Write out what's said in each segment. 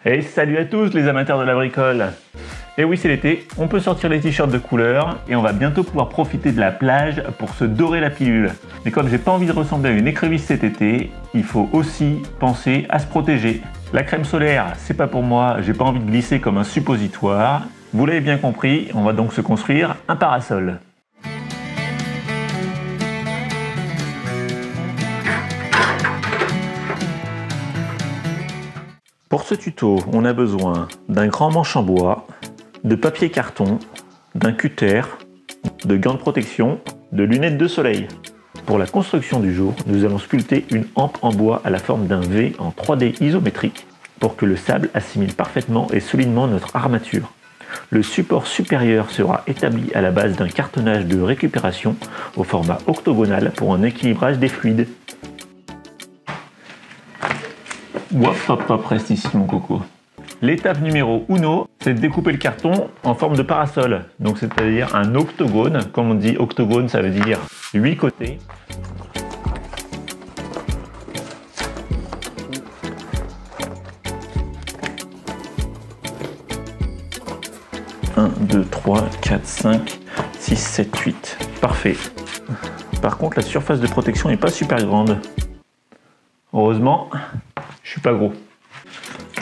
Et salut à tous les amateurs de la bricole. Et oui, c'est l'été, on peut sortir les t-shirts de couleur et on va bientôt pouvoir profiter de la plage pour se dorer la pilule. Mais comme j'ai pas envie de ressembler à une écrevisse cet été, il faut aussi penser à se protéger. La crème solaire, c'est pas pour moi, j'ai pas envie de glisser comme un suppositoire. Vous l'avez bien compris, on va donc se construire un parasol. Pour ce tuto, on a besoin d'un grand manche en bois, de papier carton, d'un cutter, de gants de protection, de lunettes de soleil. Pour la construction du jour, nous allons sculpter une hampe en bois à la forme d'un V en 3D isométrique pour que le sable assimile parfaitement et solidement notre armature. Le support supérieur sera établi à la base d'un cartonnage de récupération au format octogonal pour un équilibrage des fluides. Hop hop hop, reste ici mon coco. L'étape numéro 1, c'est de découper le carton en forme de parasol. Donc c'est-à-dire un octogone. Comme on dit octogone, ça veut dire 8 côtés. Un, 2, 3, 4, 5, 6, 7, 8. Parfait. Par contre, la surface de protection n'est pas super grande. Heureusement, je suis pas gros.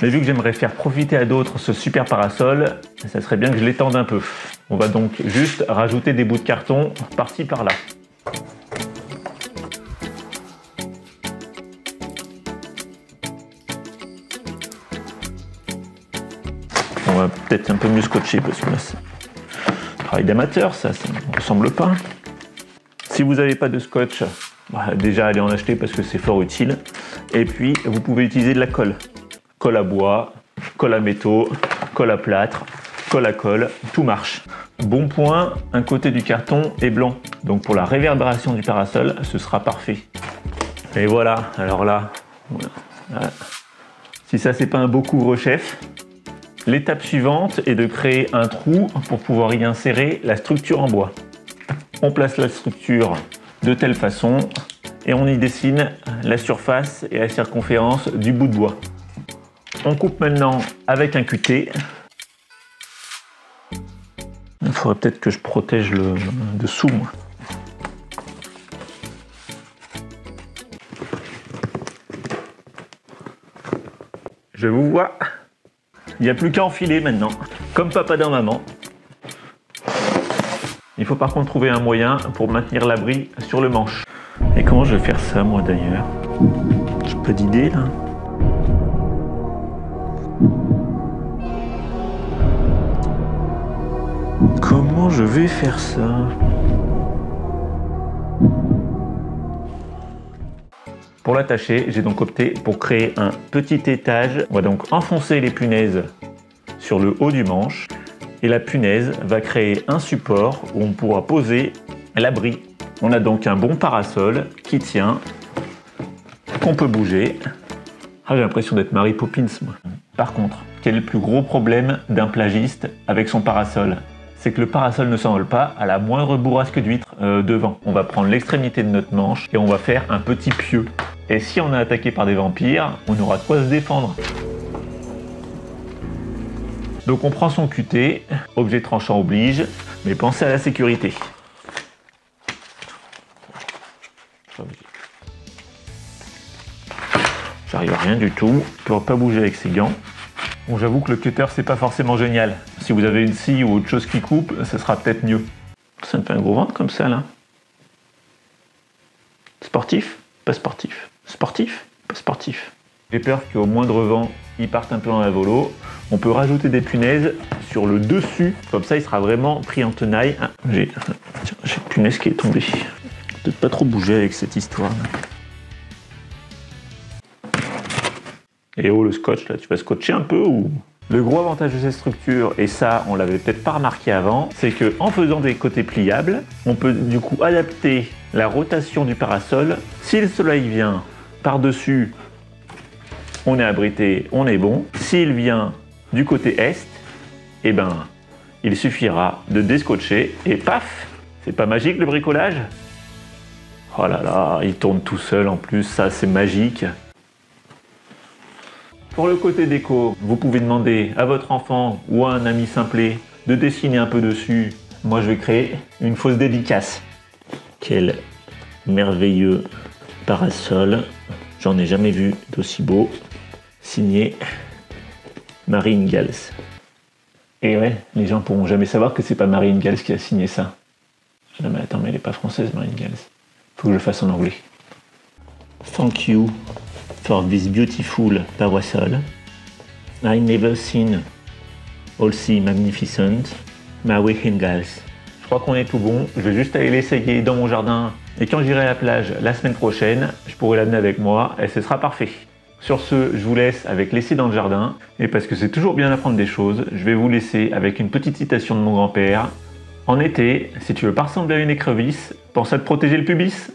Mais vu que j'aimerais faire profiter à d'autres ce super parasol, ça serait bien que je l'étende un peu. On va donc juste rajouter des bouts de carton par-ci par-là. On va peut-être un peu mieux scotcher parce que là c'est travail d'amateur, ça ne ressemble pas. Si vous n'avez pas de scotch, déjà allez en acheter parce que c'est fort utile. Et puis vous pouvez utiliser de la colle. Colle à bois, colle à métaux, colle à plâtre, colle à colle, tout marche. Bon point, un côté du carton est blanc. Donc pour la réverbération du parasol, ce sera parfait. Et voilà, alors là, voilà. Si ça c'est pas un beau couvre-chef, l'étape suivante est de créer un trou pour pouvoir y insérer la structure en bois. On place la structure de telle façon et on y dessine la surface et la circonférence du bout de bois. On coupe maintenant avec un cutter. Il faudrait peut-être que je protège le dessous. Moi. Je vous vois. Il n'y a plus qu'à enfiler maintenant, comme papa dans maman. Il faut par contre trouver un moyen pour maintenir l'abri sur le manche. Et comment je vais faire ça moi d'ailleurs? J'ai pas d'idée là. Comment je vais faire ça? Pour l'attacher, j'ai donc opté pour créer un petit étage. On va donc enfoncer les punaises sur le haut du manche. Et la punaise va créer un support où on pourra poser l'abri. On a donc un bon parasol qui tient, qu'on peut bouger. Ah, j'ai l'impression d'être Mary Poppins, moi. Par contre, quel est le plus gros problème d'un plagiste avec son parasol? C'est que le parasol ne s'envole pas à la moindre bourrasque d'huître devant. On va prendre l'extrémité de notre manche et on va faire un petit pieu. Et si on est attaqué par des vampires, on aura de quoi se défendre. Donc on prend son cutter, objet tranchant oblige, mais pensez à la sécurité. J'arrive à rien du tout, je ne peux pas bouger avec ces gants. Bon, j'avoue que le cutter c'est pas forcément génial. Si vous avez une scie ou autre chose qui coupe, ça sera peut-être mieux. Ça me fait un gros ventre comme ça là. Sportif? Pas sportif. Sportif? Pas sportif. J'ai peur qu'au moindre vent, il parte un peu en volo. On peut rajouter des punaises sur le dessus, comme ça il sera vraiment pris en tenaille. Ah, j'ai une punaise qui est tombée. Peut-être pas trop bouger avec cette histoire. Et oh le scotch là, tu vas scotcher un peu ou? Le gros avantage de cette structure, et ça on l'avait peut-être pas remarqué avant, c'est que en faisant des côtés pliables, on peut du coup adapter la rotation du parasol. Si le soleil vient par-dessus, on est abrité, on est bon. S'il vient du côté est, eh ben, il suffira de descotcher et paf, c'est pas magique le bricolage? Oh là là, il tourne tout seul en plus, ça c'est magique. Pour le côté déco, vous pouvez demander à votre enfant ou à un ami simplet de dessiner un peu dessus. Moi, je vais créer une fausse dédicace. Quel merveilleux parasol. J'en ai jamais vu d'aussi beau. Signé Marie Ingalls. Et ouais, les gens pourront jamais savoir que c'est pas Marie Ingalls qui a signé ça. Non mais attends, mais elle est pas française, Marie Ingalls. Faut que je le fasse en anglais. Thank you for this beautiful parasol. I never seen also magnificent Marie Ingalls. Je crois qu'on est tout bon. Je vais juste aller l'essayer dans mon jardin. Et quand j'irai à la plage la semaine prochaine, je pourrai l'amener avec moi et ce sera parfait. Sur ce, je vous laisse avec l'essai dans le jardin. Et parce que c'est toujours bien d'apprendre des choses, je vais vous laisser avec une petite citation de mon grand-père. En été, si tu veux pas ressembler à une écrevisse, pense à te protéger le pubis.